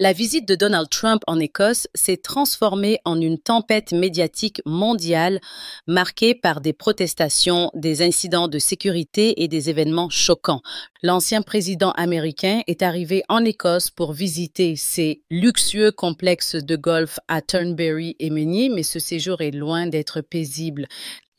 La visite de Donald Trump en Écosse s'est transformée en une tempête médiatique mondiale marquée par des protestations, des incidents de sécurité et des événements choquants. L'ancien président américain est arrivé en Écosse pour visiter ses luxueux complexes de golf à Turnberry et Meignier, mais ce séjour est loin d'être paisible.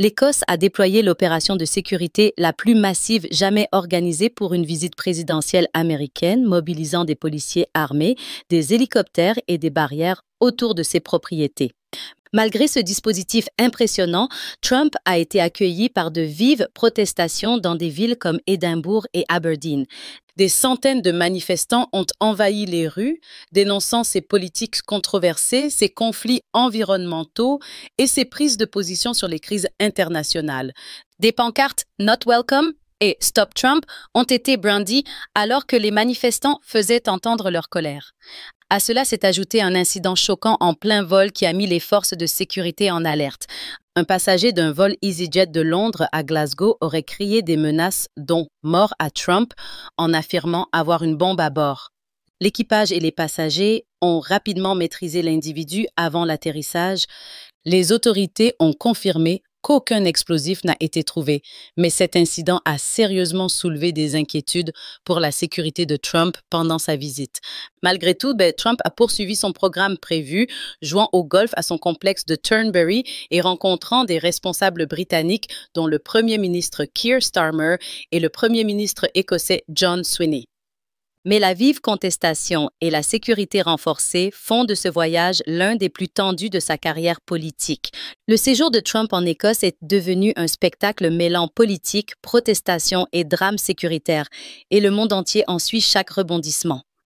L'Écosse a déployé l'opération de sécurité la plus massive jamais organisée pour une visite présidentielle américaine, mobilisant des policiers armés, des hélicoptères et des barrières autour de ses propriétés. Malgré ce dispositif impressionnant, Trump a été accueilli par de vives protestations dans des villes comme Édimbourg et Aberdeen. Des centaines de manifestants ont envahi les rues, dénonçant ses politiques controversées, ses conflits environnementaux et ses prises de position sur les crises internationales. Des pancartes Not Welcome et Stop Trump ont été brandies alors que les manifestants faisaient entendre leur colère. À cela s'est ajouté un incident choquant en plein vol qui a mis les forces de sécurité en alerte. Un passager d'un vol EasyJet de Londres à Glasgow aurait crié des menaces dont mort à Trump en affirmant avoir une bombe à bord. L'équipage et les passagers ont rapidement maîtrisé l'individu avant l'atterrissage. Les autorités ont confirmé qu'aucun explosif n'a été trouvé, mais cet incident a sérieusement soulevé des inquiétudes pour la sécurité de Trump pendant sa visite. Malgré tout, Trump a poursuivi son programme prévu, jouant au golf à son complexe de Turnberry et rencontrant des responsables britanniques, dont le premier ministre Keir Starmer et le premier ministre écossais John Swinney. Mais la vive contestation et la sécurité renforcée font de ce voyage l'un des plus tendus de sa carrière politique. Le séjour de Trump en Écosse est devenu un spectacle mêlant politique, protestation et drame sécuritaire, et le monde entier en suit chaque rebondissement.